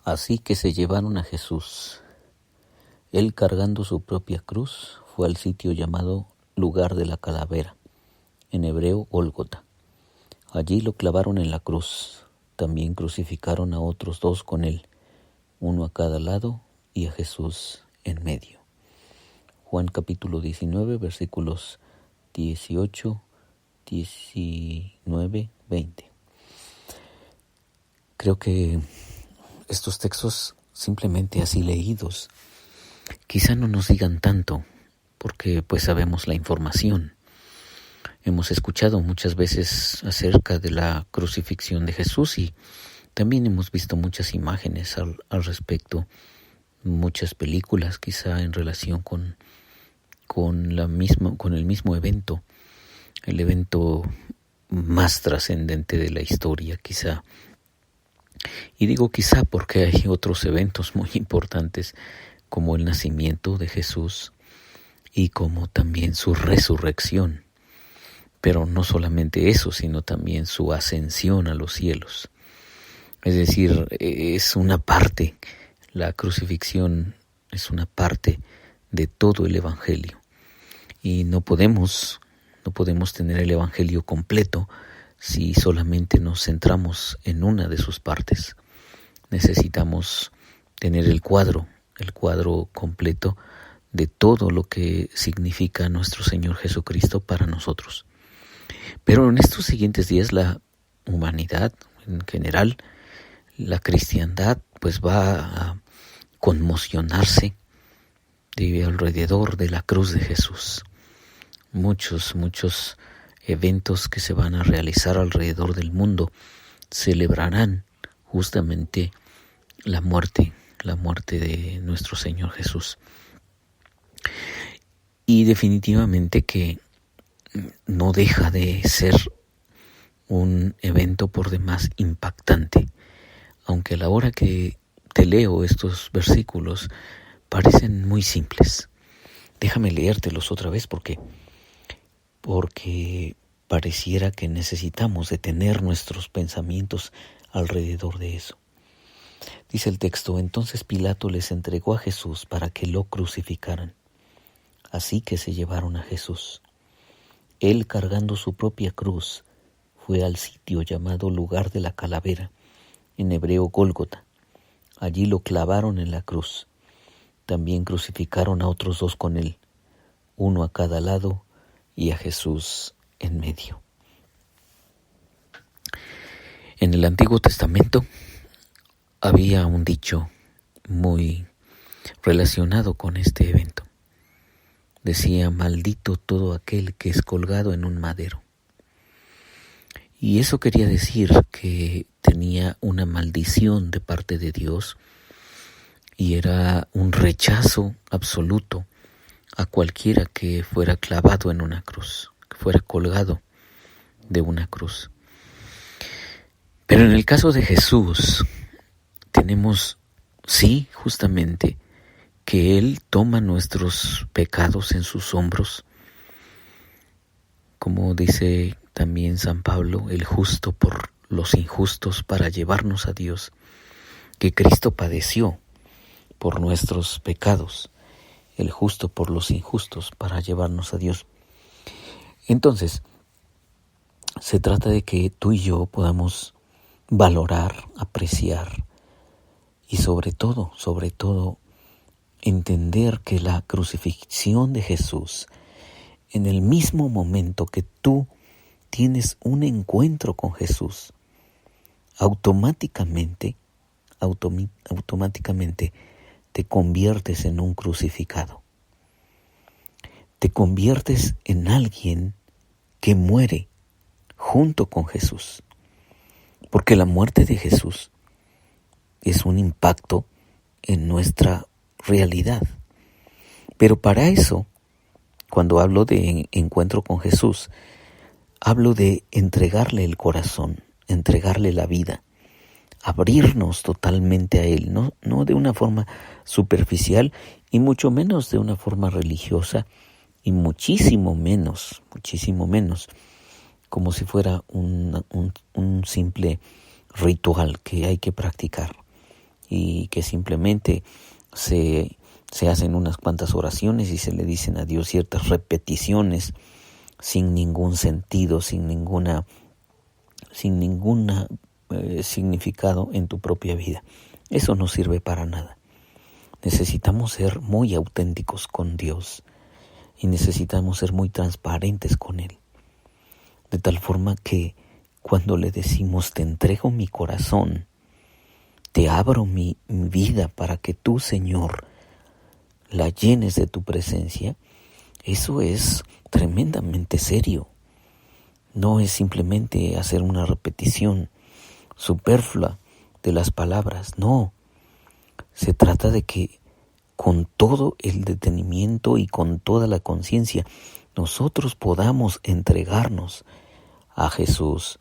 Así que se llevaron a Jesús. Él, cargando su propia cruz, fue al sitio llamado Lugar de la Calavera, en hebreo Gólgota. Allí lo clavaron en la cruz. También crucificaron a otros dos con él, uno a cada lado y a Jesús en medio. Juan capítulo 19, versículos 18, 19, 20. Creo que estos textos, simplemente así leídos, quizá no nos digan tanto, porque pues sabemos la información. Hemos escuchado muchas veces acerca de la crucifixión de Jesús y también hemos visto muchas imágenes al respecto, muchas películas quizá en relación con el mismo evento, el evento más trascendente de la historia quizá. Y digo quizá porque hay otros eventos muy importantes como el nacimiento de Jesús y como también su resurrección. Pero no solamente eso, sino también su ascensión a los cielos. Es decir, es una parte, la crucifixión es una parte de todo el Evangelio. Y no podemos tener el Evangelio completo si solamente nos centramos en una de sus partes. Necesitamos tener el cuadro completo de todo lo que significa nuestro Señor Jesucristo para nosotros. Pero en estos siguientes días la humanidad en general, la cristiandad, pues va a conmocionarse alrededor de la cruz de Jesús. Muchos eventos que se van a realizar alrededor del mundo celebrarán justamente la muerte de nuestro Señor Jesús. Y definitivamente que no deja de ser un evento por demás impactante, aunque a la hora que te leo estos versículos parecen muy simples. Déjame leértelos otra vez porque pareciera que necesitamos detener nuestros pensamientos alrededor de eso. Dice el texto: entonces Pilato les entregó a Jesús para que lo crucificaran. Así que se llevaron a Jesús. Él, cargando su propia cruz, fue al sitio llamado Lugar de la Calavera, en hebreo Gólgota. Allí lo clavaron en la cruz. También crucificaron a otros dos con él, uno a cada lado y a Jesús en medio. En el Antiguo Testamento había un dicho muy relacionado con este evento. Decía: maldito todo aquel que es colgado en un madero. Y eso quería decir que tenía una maldición de parte de Dios y era un rechazo absoluto a cualquiera que fuera clavado en una cruz, que fuera colgado de una cruz. Pero en el caso de Jesús tenemos, sí, justamente, que Él toma nuestros pecados en sus hombros, como dice también San Pablo, el justo por los injustos para llevarnos a Dios, que Cristo padeció por nuestros pecados, el justo por los injustos para llevarnos a Dios. Entonces, se trata de que tú y yo podamos valorar, apreciar y sobre todo, entender que la crucifixión de Jesús, en el mismo momento que tú tienes un encuentro con Jesús, automáticamente te conviertes en un crucificado. Te conviertes en alguien que muere junto con Jesús. Porque la muerte de Jesús es un impacto en nuestra realidad. Pero para eso, cuando hablo de encuentro con Jesús, hablo de entregarle el corazón, entregarle la vida, abrirnos totalmente a Él, no de una forma superficial y mucho menos de una forma religiosa y muchísimo menos como si fuera un simple ritual que hay que practicar. y que simplemente se hacen unas cuantas oraciones y se le dicen a Dios ciertas repeticiones sin ningún sentido, sin ninguna significado en tu propia vida. Eso no sirve para nada. Necesitamos ser muy auténticos con Dios y necesitamos ser muy transparentes con Él. De tal forma que cuando le decimos, te entrego mi corazón, te abro mi vida para que tú, Señor, la llenes de tu presencia, eso es tremendamente serio. No es simplemente hacer una repetición superflua de las palabras, no. Se trata de que con todo el detenimiento y con toda la conciencia nosotros podamos entregarnos a Jesús.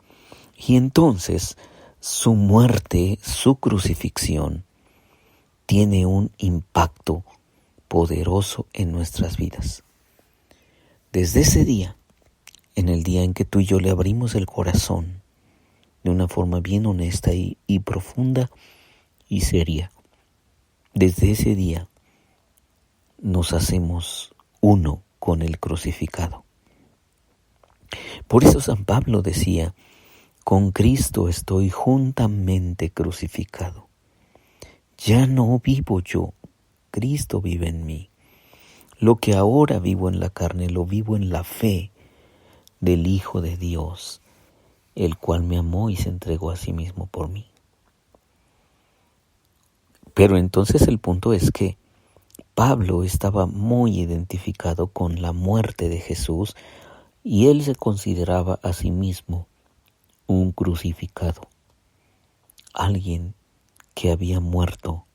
Y entonces su muerte, su crucifixión, tiene un impacto poderoso en nuestras vidas. Desde ese día, en el día en que tú y yo le abrimos el corazón de una forma bien honesta y profunda y seria, desde ese día nos hacemos uno con el crucificado. Por eso San Pablo decía, con Cristo estoy juntamente crucificado. Ya no vivo yo, Cristo vive en mí. Lo que ahora vivo en la carne, lo vivo en la fe del Hijo de Dios, el cual me amó y se entregó a sí mismo por mí. Pero entonces el punto es que Pablo estaba muy identificado con la muerte de Jesús y él se consideraba a sí mismo un crucificado, alguien que había muerto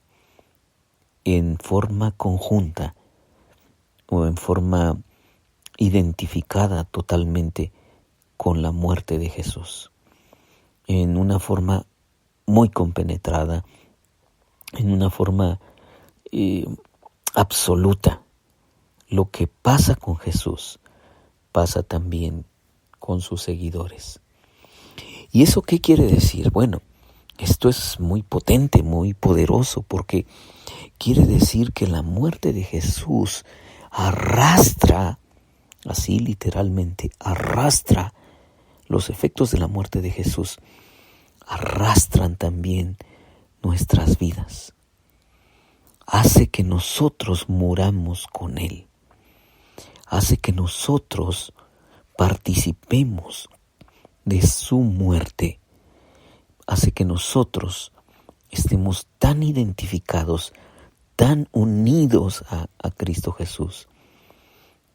en forma conjunta o en forma identificada totalmente con la muerte de Jesús, en una forma muy compenetrada, en una forma absoluta. Lo que pasa con Jesús pasa también con sus seguidores. ¿Y eso qué quiere decir? Bueno, esto es muy potente, muy poderoso, porque quiere decir que la muerte de Jesús arrastra, así literalmente, arrastra los efectos de la muerte de Jesús, arrastran también nuestras vidas. Hace que nosotros muramos con Él. Hace que nosotros participemos de su muerte. Hace que nosotros estemos tan identificados, tan unidos a Cristo Jesús,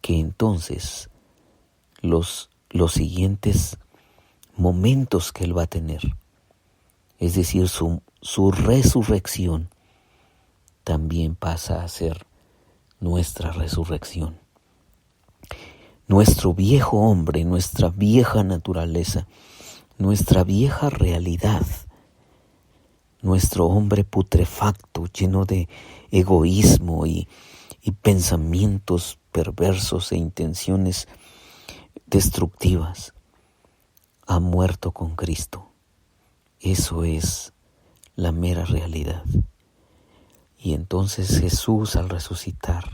que entonces los siguientes momentos que Él va a tener, es decir, su resurrección, también pasa a ser nuestra resurrección. Nuestro viejo hombre, nuestra vieja naturaleza, nuestra vieja realidad, nuestro hombre putrefacto, lleno de egoísmo y pensamientos perversos e intenciones destructivas, ha muerto con Cristo. Eso es la mera realidad. Y entonces Jesús, al resucitar,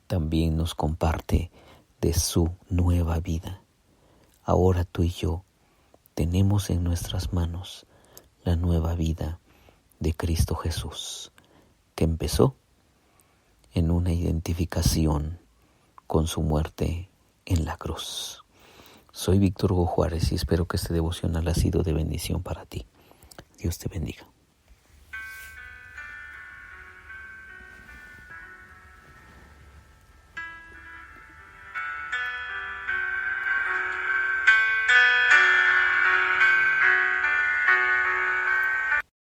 también nos comparte de su nueva vida. Ahora tú y yo tenemos en nuestras manos la nueva vida de Cristo Jesús, que empezó en una identificación con su muerte en la cruz. Soy Víctor Hugo Juárez y espero que este devocional ha sido de bendición para ti. Dios te bendiga.